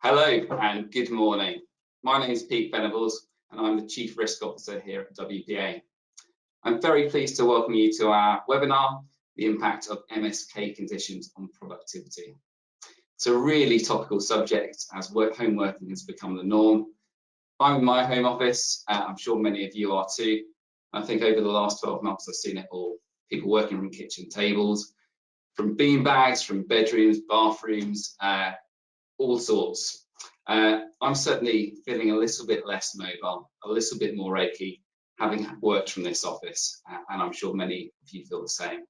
Hello and good morning. My name is Pete Venables and I'm the Chief Risk Officer here at WPA. I'm very pleased to welcome you to our webinar, The Impact of MSK Conditions on Productivity. It's a really topical subject as home working has become the norm. I'm in my home office, I'm sure many of you are too. I think over the last 12 months I've seen it all. People working from kitchen tables, from bean bags, from bedrooms, bathrooms, all sorts. I'm certainly feeling a little bit less mobile, a little bit more achy, having worked from this office, and I'm sure many of you feel the same.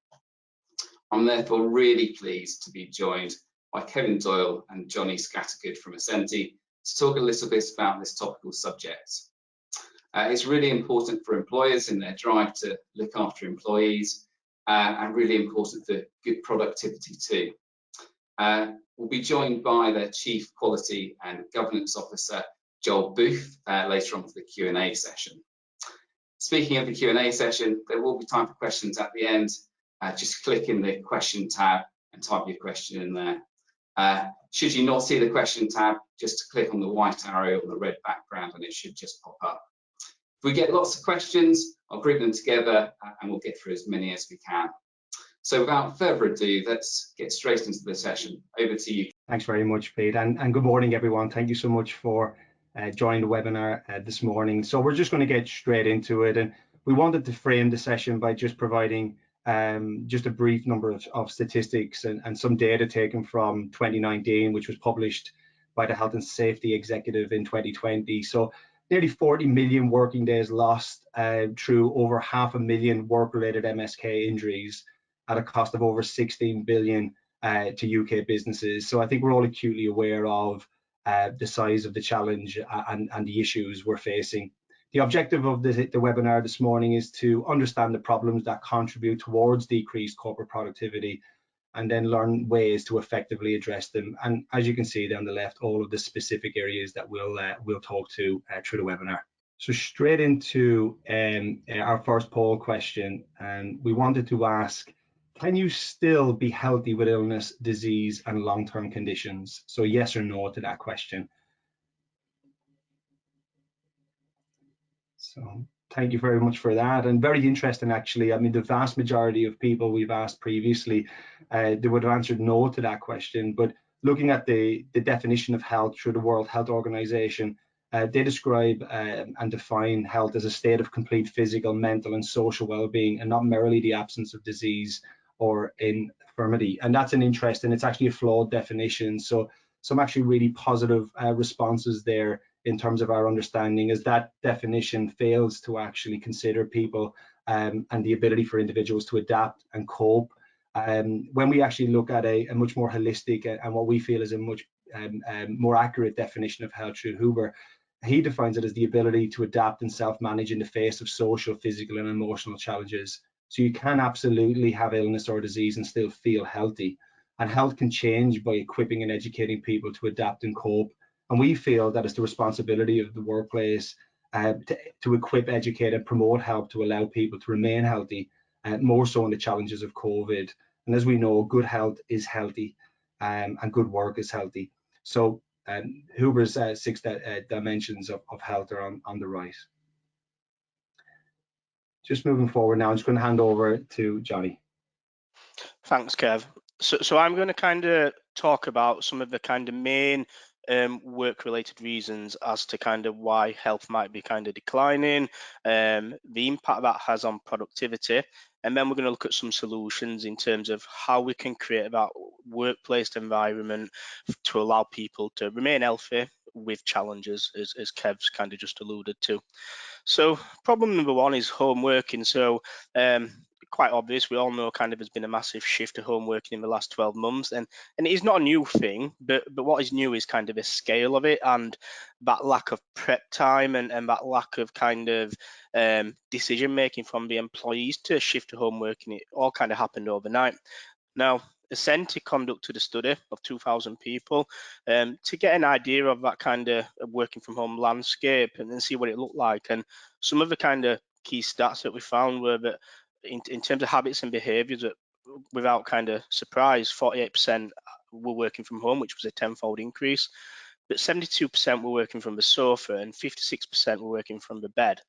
I'm therefore really pleased to be joined by Kevin Doyle and Johnny Scattergood from Ascenti to talk a little bit about this topical subject. It's really important for employers in their drive to look after employees, and really important for good productivity too. We'll be joined by their Chief Quality and Governance Officer, Joel Booth, later on for the Q&A session. Speaking of the Q&A session, there will be time for questions at the end. Just click in the question tab and type your question in there. Should you not see the question tab, just click on the white arrow on the red background and it should just pop up. If we get lots of questions, I'll group them together and we'll get through as many as we can. So without further ado, let's get straight into the session. Over to you. Thanks very much, Pete, and good morning, everyone. Thank you so much for joining the webinar this morning. So we're just going to get straight into it, and we wanted to frame the session by just providing just a brief number of statistics and some data taken from 2019, which was published by the Health and Safety Executive in 2020. So nearly 40 million working days lost through over 500,000 work-related MSK injuries at a cost of over 16 billion to UK businesses. So I think we're all acutely aware of the size of the challenge and the issues we're facing. The objective of the webinar this morning is to understand the problems that contribute towards decreased corporate productivity and then learn ways to effectively address them. And as you can see down the left, all of the specific areas that we'll talk to through the webinar. So straight into our first poll question, and we wanted to ask, can you still be healthy with illness, disease, and long-term conditions? So yes or no to that question. So thank you very much for that. And very interesting, actually. I mean, the vast majority of people we've asked previously, they would have answered no to that question. But looking at the definition of health through the World Health Organization, they describe and define health as a state of complete physical, mental, and social well-being, and not merely the absence of disease or infirmity. And that's an interesting, it's actually a flawed definition. So some actually really positive responses there in terms of our understanding, as that definition fails to actually consider people and the ability for individuals to adapt and cope. When we actually look at a much more holistic and what we feel is a much more accurate definition of health through Huber, he defines it as the ability to adapt and self-manage in the face of social, physical, and emotional challenges. So you can absolutely have illness or disease and still feel healthy. And health can change by equipping and educating people to adapt and cope. And we feel that it's the responsibility of the workplace to equip, educate, and promote health to allow people to remain healthy, more so in the challenges of COVID. And as we know, good health is healthy, and good work is healthy. So Huber's 6 dimensions of health are on the right. Just moving forward now, I'm just going to hand over to Johnny. Thanks, Kev. So I'm going to kind of talk about some of the kind of main work-related reasons as to kind of why health might be kind of declining, the impact that has on productivity, and then we're going to look at some solutions in terms of how we can create that workplace environment to allow people to remain healthy with challenges, as Kev's kind of just alluded to. So problem number one is home working. So quite obvious, we all know kind of there's been a massive shift to home working in the last 12 months, and it is not a new thing, but what is new is kind of the scale of it and that lack of prep time and that lack of kind of decision making from the employees to shift to home working. It all kind of happened overnight. Now, Ascenti conducted a study of 2,000 people to get an idea of that kind of working from home landscape and then see what it looked like. And some of the kind of key stats that we found were that in terms of habits and behaviours, that without kind of surprise, 48% were working from home, which was a 10-fold increase. but 72% were working from the sofa and 56% were working from the bed.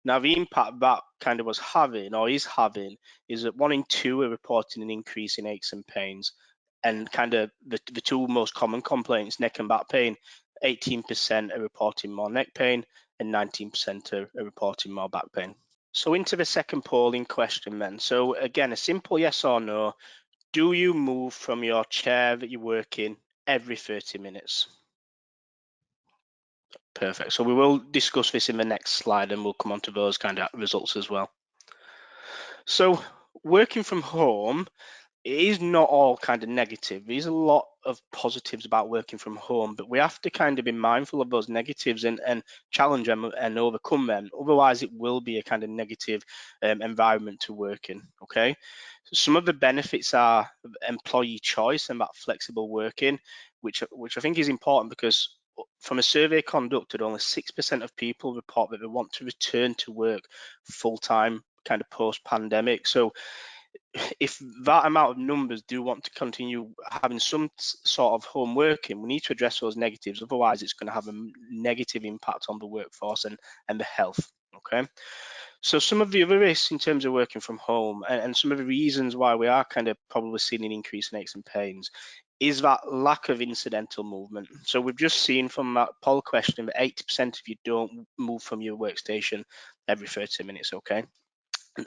Now, the impact that kind of was having or is having is that 1 in 2 are reporting an increase in aches and pains. And kind of the two most common complaints, neck and back pain, 18% are reporting more neck pain and 19% are reporting more back pain. So into the second polling question then. So again, a simple yes or no. Do you move from your chair that you work in every 30 minutes? Perfect. So we will discuss this in the next slide and we'll come on to those kind of results as well. So working from home, it is not all kind of negative. There's a lot of positives about working from home, but we have to kind of be mindful of those negatives and challenge them and overcome them. Otherwise, it will be a kind of negative environment to work in, okay? So some of the benefits are employee choice and that flexible working, which I think is important because from a survey conducted, only 6% of people report that they want to return to work full-time kind of post-pandemic. So if that amount of numbers do want to continue having some sort of home working, we need to address those negatives. Otherwise, it's going to have a negative impact on the workforce and the health. Okay. So some of the other risks in terms of working from home and some of the reasons why we are kind of probably seeing an increase in aches and pains is that lack of incidental movement. So we've just seen from that poll question that 80% of you don't move from your workstation every 30 minutes. Okay.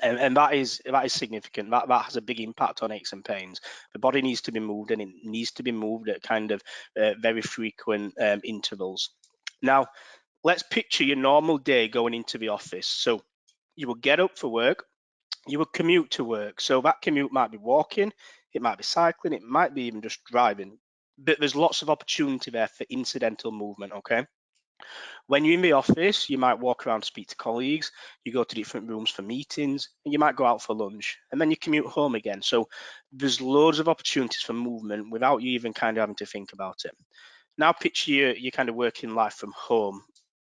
And that is significant. That has a big impact on aches and pains. The body needs to be moved, and it needs to be moved at kind of very frequent intervals. Now, let's picture your normal day going into the office. So you will get up for work, you will commute to work. So that commute might be walking, it might be cycling, it might be even just driving. But there's lots of opportunity there for incidental movement, okay? When you're in the office, you might walk around, speak to colleagues, you go to different rooms for meetings, and you might go out for lunch, and then you commute home again. So there's loads of opportunities for movement without you even kind of having to think about it. Now picture your kind of working life from home.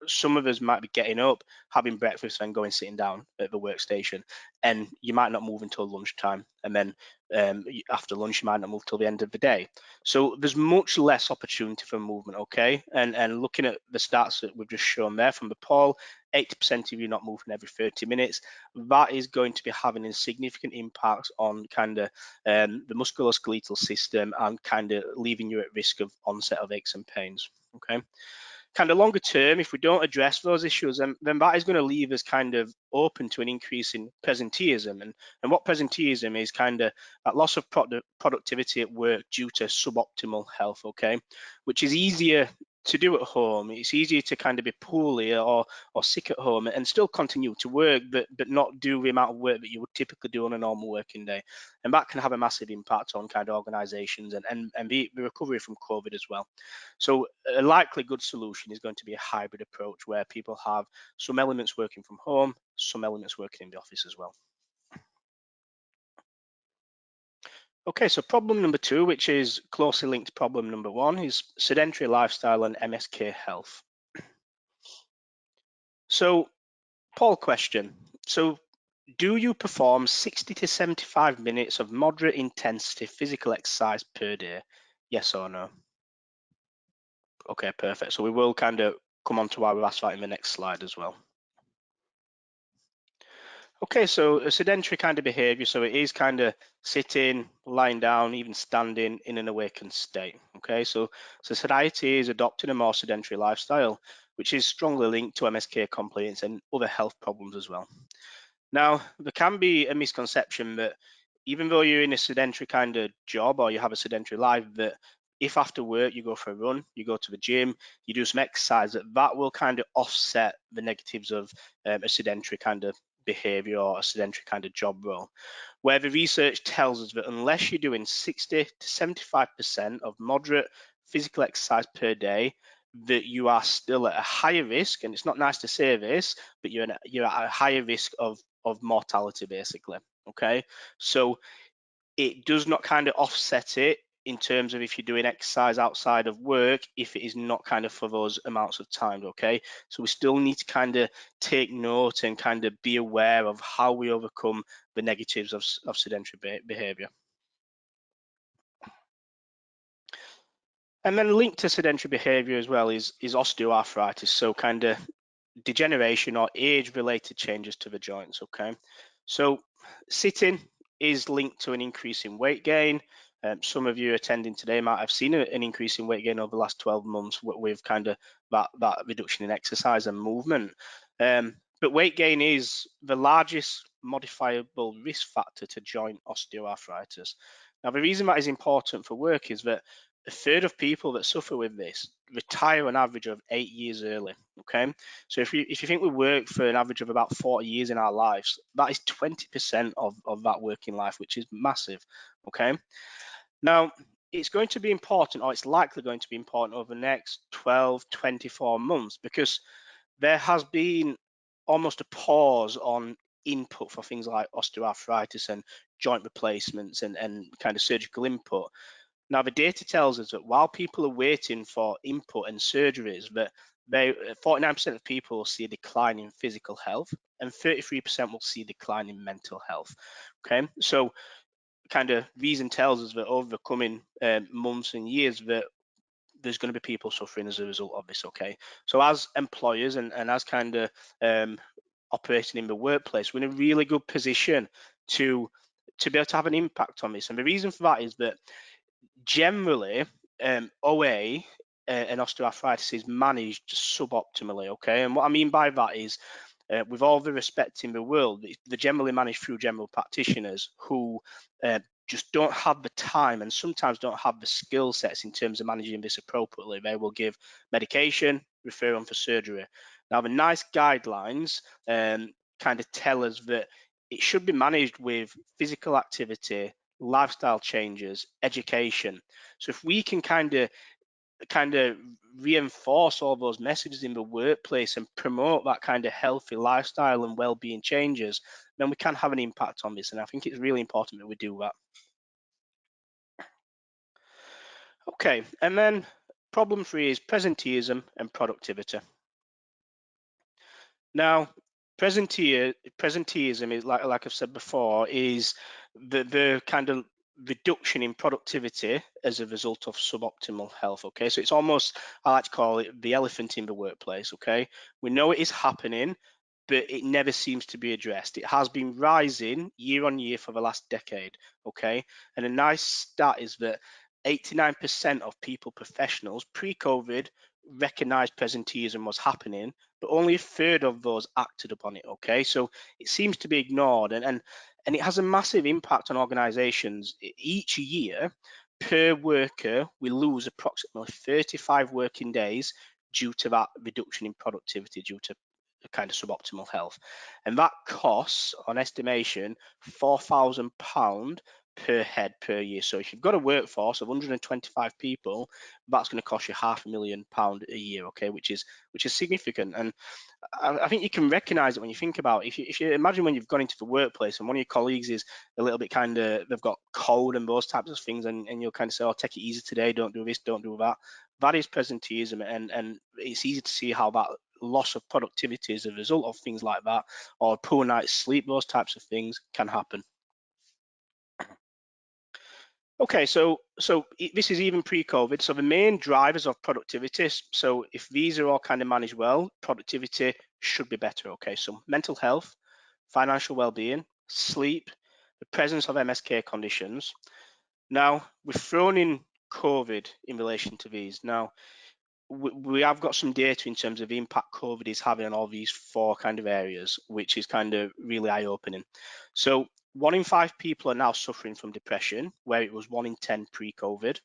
Some of us might be getting up, having breakfast, and going sitting down at the workstation, and you might not move until lunchtime, and then after lunch you might not move till the end of the day. So there's much less opportunity for movement, okay? And looking at the stats that we've just shown there from the poll, 80% of you not moving every 30 minutes, that is going to be having a significant impact on kind of the musculoskeletal system and kind of leaving you at risk of onset of aches and pains, okay? Kind of longer term, if we don't address those issues, then that is going to leave us kind of open to an increase in presenteeism. And what presenteeism is kind of that loss of productivity at work due to suboptimal health, okay, which is easier to do at home. It's easier to kind of be poorly or sick at home and still continue to work, but not do the amount of work that you would typically do on a normal working day. And that can have a massive impact on kind of organizations and the recovery from COVID as well. So a likely good solution is going to be a hybrid approach where people have some elements working from home, some elements working in the office as well. Okay, so problem number 2, which is closely linked to problem number 1, is sedentary lifestyle and MSK health. So, poll question. So, do you perform 60 to 75 minutes of moderate intensity physical exercise per day? Yes or no? Okay, perfect. So we will kind of come on to why we've asked that in the next slide as well. Okay, so a sedentary kind of behavior, so it is kind of sitting, lying down, even standing in an awakened state. Okay, so satiety is adopting a more sedentary lifestyle, which is strongly linked to MSK complaints and other health problems as well. Now, there can be a misconception that even though you're in a sedentary kind of job or you have a sedentary life, that if after work you go for a run, you go to the gym, you do some exercise, that will kind of offset the negatives of a sedentary kind of behavior or a sedentary kind of job role, where the research tells us that unless you're doing 60 to 75% of moderate physical exercise per day, that you are still at a higher risk, and it's not nice to say this, but you're at a higher risk of mortality basically. Okay, so it does not kind of offset it in terms of if you're doing exercise outside of work, if it is not kind of for those amounts of time. Okay, so we still need to kind of take note and kind of be aware of how we overcome the negatives of sedentary behavior. And then linked to sedentary behavior as well is osteoarthritis, so kind of degeneration or age-related changes to the joints, okay? So sitting is linked to an increase in weight gain. Some of you attending today might have seen an increase in weight gain over the last 12 months with kind of that reduction in exercise and movement. But weight gain is the largest modifiable risk factor to joint osteoarthritis. Now, the reason that is important for work is that a third of people that suffer with this retire an average of 8 years early. Okay, so if you think we work for an average of about 40 years in our lives, that is 20% of that working life, which is massive. Okay, now it's going to be important, or it's likely going to be important over the next 12, 24 months, because there has been almost a pause on input for things like osteoarthritis and joint replacements and kind of surgical input. Now, the data tells us that while people are waiting for input and surgeries, that 49% of people will see a decline in physical health and 33% will see a decline in mental health. Okay, so kind of reason tells us that over the coming months and years that there's going to be people suffering as a result of this. Okay, so as employers and as kind of operating in the workplace, we're in a really good position to be able to have an impact on this. And the reason for that is that generally, OA and osteoarthritis is managed suboptimally, okay? And what I mean by that is, with all the respect in the world, they're generally managed through general practitioners who just don't have the time and sometimes don't have the skill sets in terms of managing this appropriately. They will give medication, refer on for surgery. Now, the NICE guidelines kind of tell us that it should be managed with physical activity, lifestyle changes, education. So if we can kind of reinforce all those messages in the workplace and promote that kind of healthy lifestyle and well-being changes, then we can have an impact on this. And I think it's really important that we do that. Okay, and then problem 3 is presenteeism and productivity. Now, presenteeism is like I've said before, is the kind of reduction in productivity as a result of suboptimal health. Okay, so it's almost, I like to call it the elephant in the workplace. Okay, we know it is happening, but it never seems to be addressed. It has been rising year on year for the last decade. Okay, and a nice stat is that 89% of people professionals pre-COVID recognized presenteeism was happening, but only a third of those acted upon it. Okay, so it seems to be ignored, and it has a massive impact on organizations. Each year per worker, we lose approximately 35 working days due to that reduction in productivity due to kind of suboptimal health, and that costs, on estimation, £4,000 per head per year. So if you've got a workforce of 125 people, that's going to cost you £500,000 a year. Okay, which is significant. And I think you can recognize it when you think about it. If you imagine when you've gone into the workplace and one of your colleagues is a little bit kind of, they've got cold and those types of things, and you'll kind of say, oh, take it easy today, don't do this, don't do that. That is presenteeism, and it's easy to see how that loss of productivity as a result of things like that, or poor night's sleep, those types of things can happen. Okay, so this is even pre-COVID. So the main drivers of productivity, so if these are all kind of managed well, productivity should be better. Okay, so mental health, financial well-being, sleep, the presence of MSK conditions. Now, we've thrown in COVID in relation to these. Now, we have got some data in terms of the impact COVID is having on all these 4 kind of areas, which is kind of really eye-opening. So 1 in 5 people are now suffering from depression, where it was 1 in 10 pre-COVID.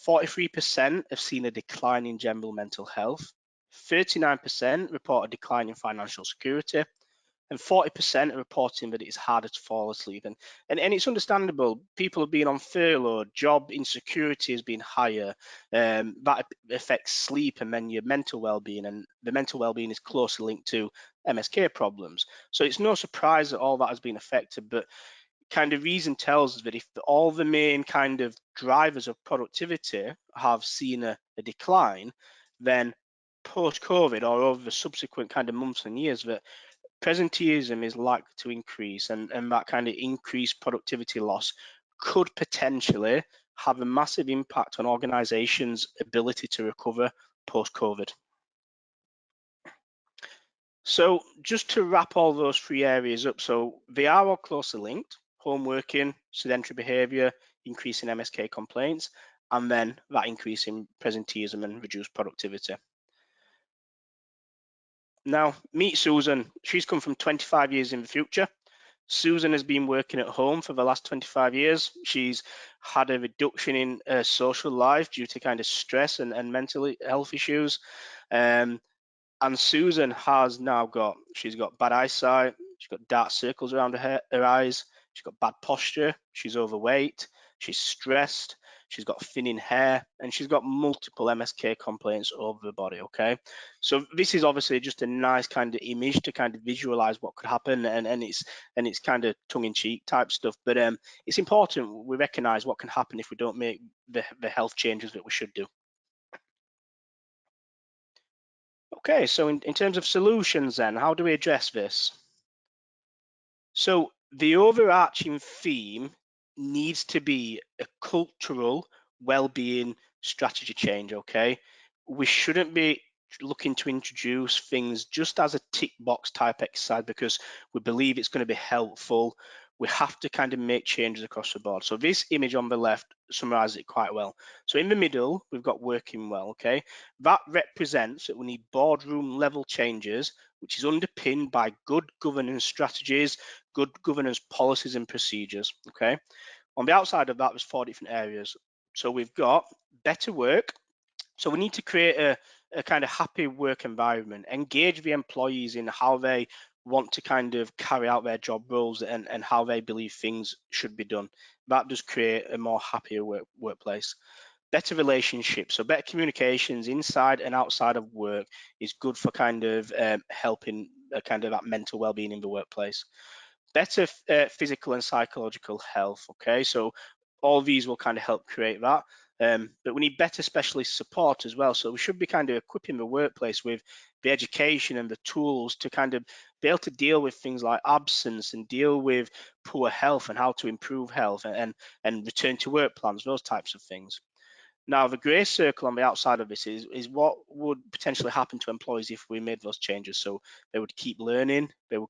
43% have seen a decline in general mental health. 39% report a decline in financial security. And 40% are reporting that it's harder to fall asleep. And it's understandable. People have been on furlough, job insecurity has been higher. That affects sleep and then your mental well-being. And the mental well-being is closely linked to MSK problems. So it's no surprise that all that has been affected. But kind of reason tells us that if all the main kind of drivers of productivity have seen a decline, then post-COVID or over the subsequent kind of months and years, that presenteeism is likely to increase, and that kind of increased productivity loss could potentially have a massive impact on organizations' ability to recover post-COVID. So just to wrap all those three areas up, so they are all closely linked: home working, sedentary behavior, increase in MSK complaints, and then that increase in presenteeism and reduced productivity. Now, meet Susan. She's come from 25 years in the future. Susan has been working at home for the last 25 years. She's had a reduction in her social life due to kind of stress and mental health issues. And Susan has now she's got bad eyesight, she's got dark circles around her eyes, she's got bad posture, she's overweight, she's stressed, she's got thinning hair, and she's got multiple MSK complaints over the body, okay? So this is obviously just a nice kind of image to kind of visualize what could happen, and it's kind of tongue-in-cheek type stuff, but it's important we recognize what can happen if we don't make the health changes that we should do. Okay, so in terms of solutions then, how do we address this? So the overarching theme needs to be a cultural well-being strategy change, okay? We shouldn't be looking to introduce things just as a tick box type exercise because we believe it's going to be helpful. We have to kind of make changes across the board. So this image on the left summarizes it quite well. So in the middle, we've got working well, okay? That represents that we need boardroom level changes, which is underpinned by good governance strategies, good governance policies and procedures, okay? On the outside of that, there's 4 different areas. So we've got better work. So we need to create a kind of happy work environment, engage the employees in how they want to kind of carry out their job roles and how they believe things should be done. That does create a more happier workplace. Better relationships, so better communications inside and outside of work is good for kind of helping kind of that mental well-being in the workplace. Better physical and psychological health, okay? So all these will kind of help create that. But we need better specialist support as well. So we should be kind of equipping the workplace with the education and the tools to kind of be able to deal with things like absence and deal with poor health and how to improve health and return to work plans, those types of things. Now, the grey circle on the outside of this is what would potentially happen to employees if we made those changes. So they would keep learning, they would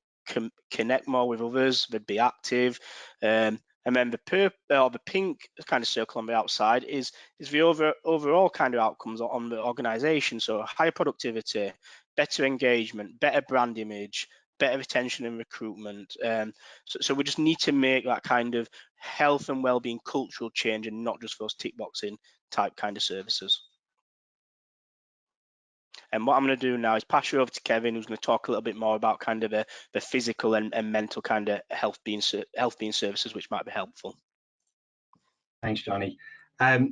connect more with others, they'd be active. And then the pink kind of circle on the outside is the overall kind of outcomes on the organization. So higher productivity, better engagement, better brand image, better retention and recruitment. So we just need to make that kind of health and well-being cultural change and not just those tick boxing type kind of services. And what I'm going to do now is pass you over to Kevin, who's going to talk a little bit more about kind of the physical and mental kind of health being services, which might be helpful. Thanks, Johnny.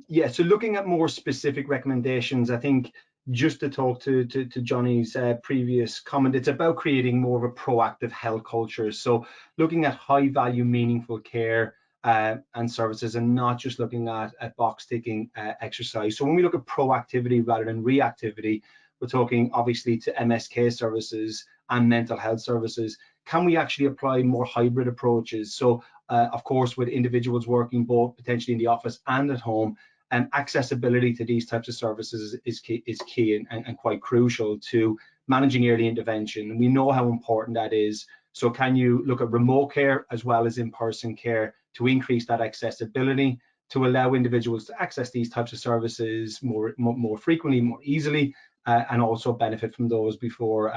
Yeah, so looking at more specific recommendations, I think just to talk to Johnny's previous comment, it's about creating more of a proactive health culture. So looking at high value, meaningful care and services, and not just looking at box ticking exercise. So when we look at proactivity rather than reactivity, we're talking obviously to MSK services and mental health services. Can we actually apply more hybrid approaches? So of course, with individuals working both potentially in the office and at home, accessibility to these types of services is key and quite crucial to managing early intervention. We know how important that is. So can you look at remote care as well as in-person care to increase that accessibility, to allow individuals to access these types of services more frequently, more easily, and also benefit from those before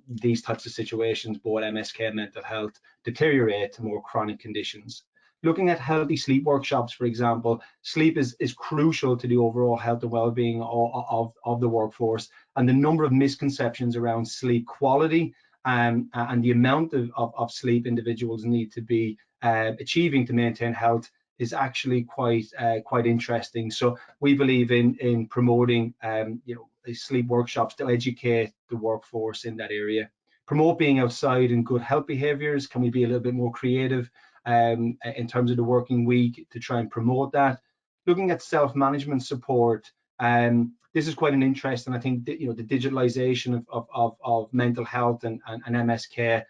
these types of situations, both MSK and mental health, deteriorate to more chronic conditions. Looking at healthy sleep workshops, for example, sleep is crucial to the overall health and well-being of the workforce, and the number of misconceptions around sleep quality and the amount of sleep individuals need to be achieving to maintain health is actually quite interesting. So we believe in promoting sleep workshops to educate the workforce in that area. Promote being outside and good health behaviors. Can we be a little bit more creative in terms of the working week to try and promote that? Looking at self-management support, this is quite an interest, and I think that, the digitalization of mental health and MSK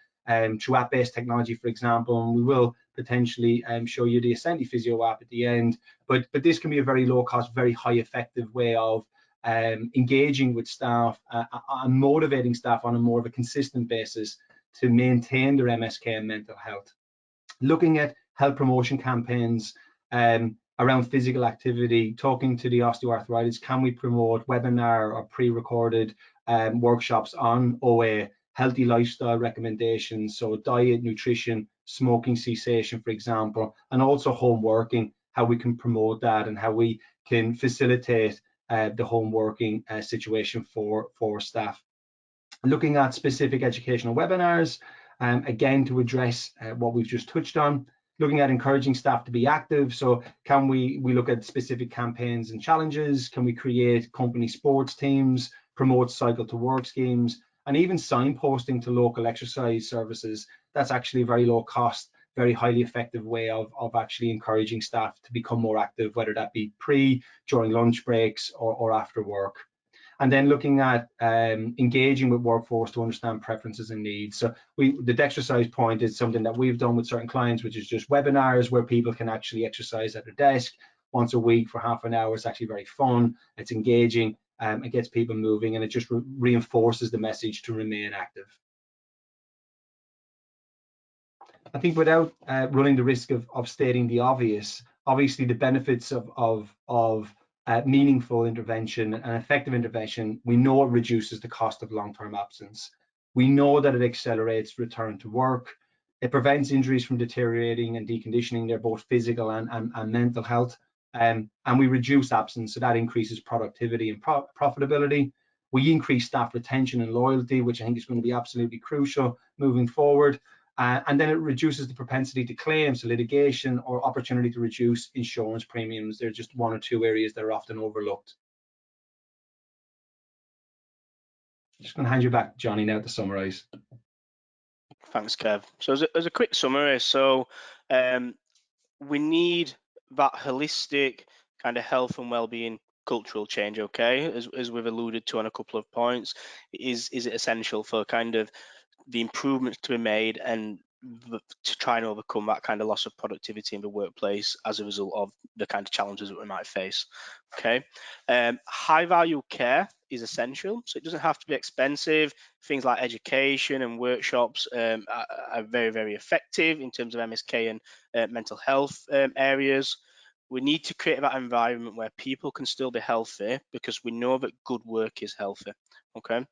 through app-based technology, for example, and we will potentially show you the Ascenti Physio app at the end. But this can be a very low cost, very high effective way of engaging with staff and motivating staff on a more of a consistent basis to maintain their MSK and mental health. Looking at health promotion campaigns around physical activity, talking to the osteoarthritis, can we promote webinar or pre-recorded workshops on OA, healthy lifestyle recommendations, so diet, nutrition, smoking cessation, for example, and also home working, how we can promote that and how we can facilitate the home working situation for staff. Looking at specific educational webinars, again, to address what we've just touched on, looking at encouraging staff to be active. So can we look at specific campaigns and challenges? Can we create company sports teams, promote cycle to work schemes, and even signposting to local exercise services? That's actually a very low cost, very highly effective way of actually encouraging staff to become more active, whether that be during lunch breaks or after work. And then looking at engaging with workforce to understand preferences and needs. So the Dexercise point is something that we've done with certain clients, which is just webinars where people can actually exercise at their desk once a week for half an hour. It's actually very fun, it's engaging, it gets people moving, and it just reinforces the message to remain active. I think without running the risk of stating the obvious, obviously the benefits of meaningful intervention and effective intervention, we know it reduces the cost of long-term absence. We know that it accelerates return to work. It prevents injuries from deteriorating and deconditioning their both physical and mental health. And we reduce absence, so that increases productivity and profitability. We increase staff retention and loyalty, which I think is going to be absolutely crucial moving forward. And then it reduces the propensity to claim, so litigation or opportunity to reduce insurance premiums. They're just one or two areas that are often overlooked. I'm just going to hand you back, Johnny, now to summarise. Thanks, Kev. So as a quick summary, so we need that holistic kind of health and well-being cultural change, okay? As we've alluded to on a couple of points, is it essential for kind of the improvements to be made and to try and overcome that kind of loss of productivity in the workplace as a result of the kind of challenges that we might face, okay? High value care is essential, so it doesn't have to be expensive. Things like education and workshops are very, very effective in terms of MSK and mental health areas. We need to create that environment where people can still be healthy, because we know that good work is healthy, okay?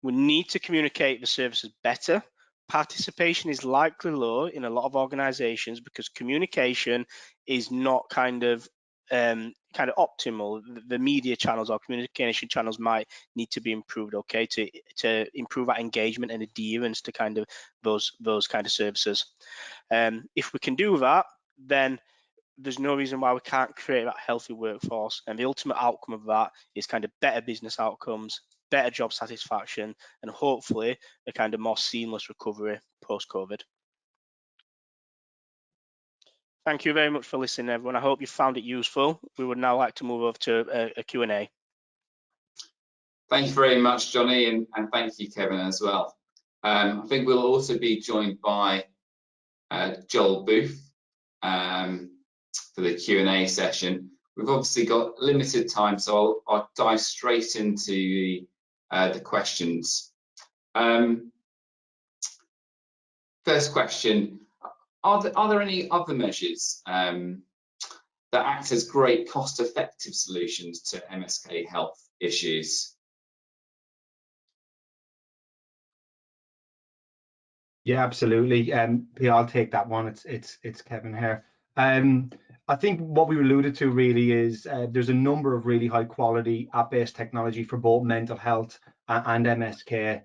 We need to communicate the services better. Participation is likely low in a lot of organizations because communication is not kind of optimal. The media channels or communication channels might need to be improved, okay, to improve that engagement and adherence to kind of those kind of services. If we can do that, then there's no reason why we can't create that healthy workforce, and the ultimate outcome of that is kind of better business outcomes, better job satisfaction, and hopefully a kind of more seamless recovery post-COVID. Thank you very much for listening, everyone. I hope you found it useful. We would now like to move over to a Q&A. Thank you very much, Johnny, and thank you, Kevin, as well. I think we'll also be joined by Joel Booth for the Q&A session. We've obviously got limited time, so I'll dive straight into the questions. First question, are there any other measures that act as great cost-effective solutions to MSK health issues? Yeah, absolutely. I'll take that one. It's Kevin here. I think what we alluded to really is there's a number of really high quality app-based technology for both mental health and MSK.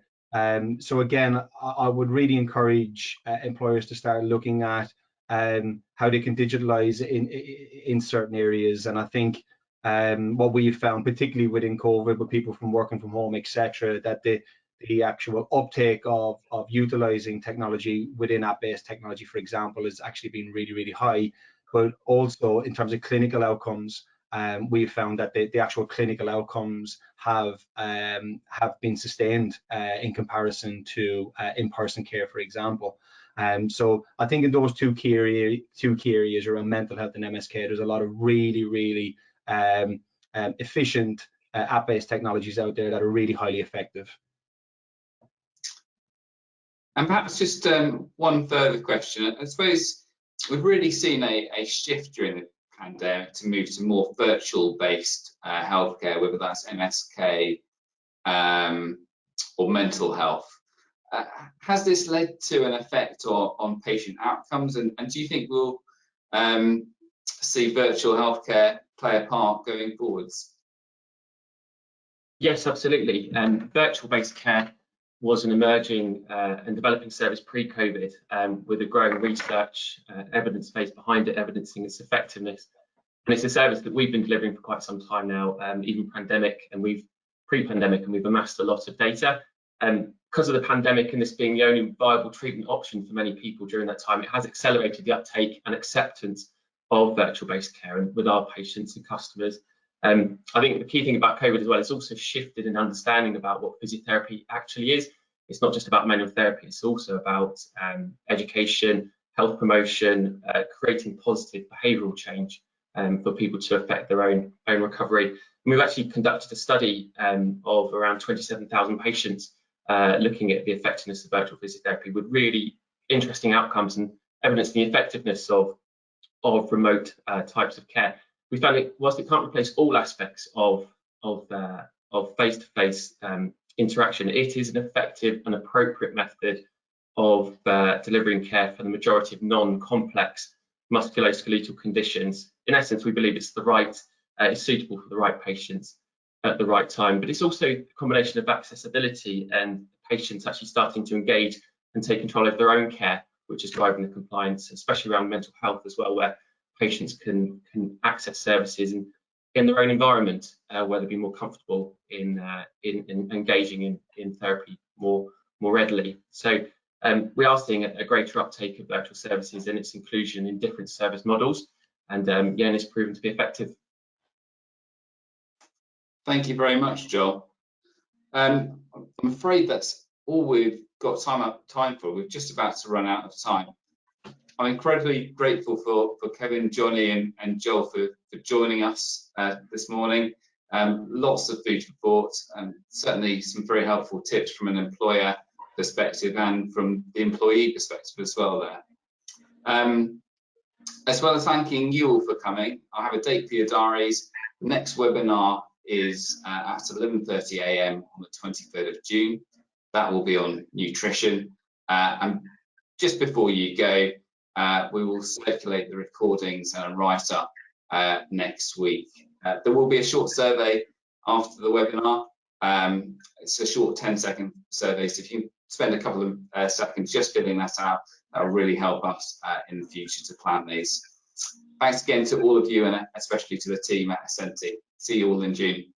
So again, I would really encourage employers to start looking at how they can digitalize in certain areas. And I think what we've found, particularly within COVID, with people from working from home, etc., that the actual uptake of utilizing technology within app-based technology, for example, has actually been really, really high. But also in terms of clinical outcomes, we've found that the actual clinical outcomes have been sustained in comparison to in-person care, for example. So I think in those two key areas around mental health and MSK, there's a lot of really efficient app-based technologies out there that are really highly effective. And perhaps just one further question. I suppose we've really seen a shift during the pandemic to move to more virtual-based healthcare, whether that's MSK or mental health. Has this led to an effect on patient outcomes, and do you think we'll see virtual healthcare play a part going forwards? Yes, absolutely. Virtual-based care was an emerging and developing service pre-COVID, with a growing research evidence base behind it, evidencing its effectiveness. And it's a service that we've been delivering for quite some time now, even pre-pandemic, and we've amassed a lot of data. Because of the pandemic and this being the only viable treatment option for many people during that time, it has accelerated the uptake and acceptance of virtual-based care and with our patients and customers. I think the key thing about COVID as well, it's also shifted in understanding about what physiotherapy actually is. It's not just about manual therapy, it's also about education, health promotion, creating positive behavioural change for people to affect their own recovery. And we've actually conducted a study of around 27,000 patients looking at the effectiveness of virtual physiotherapy with really interesting outcomes and evidence the effectiveness of remote types of care. We found it, whilst it can't replace all aspects of face-to-face interaction, it is an effective and appropriate method of delivering care for the majority of non-complex musculoskeletal conditions. In essence, we believe it's suitable for the right patients at the right time, but it's also a combination of accessibility and patients actually starting to engage and take control of their own care, which is driving the compliance, especially around mental health as well, where patients can access services in their own environment, where they'll be more comfortable in engaging in therapy more readily. So we are seeing a greater uptake of virtual services and its inclusion in different service models, and it's proven to be effective. Thank you very much, Joel. I'm afraid that's all we've got time for. We're just about to run out of time. I'm incredibly grateful for Kevin, Johnny and Joel for joining us this morning. Lots of food for thought, and certainly some very helpful tips from an employer perspective and from the employee perspective as well there. As well as thanking you all for coming, I have a date for your diaries. The next webinar is at 11:30 AM on the 23rd of June. That will be on nutrition. And just before you go, we will circulate the recordings and a write-up next week. There will be a short survey after the webinar. It's a short 10-second survey, so if you spend a couple of seconds just filling that out, that will really help us in the future to plan these. Thanks again to all of you, and especially to the team at Ascenti. See you all in June.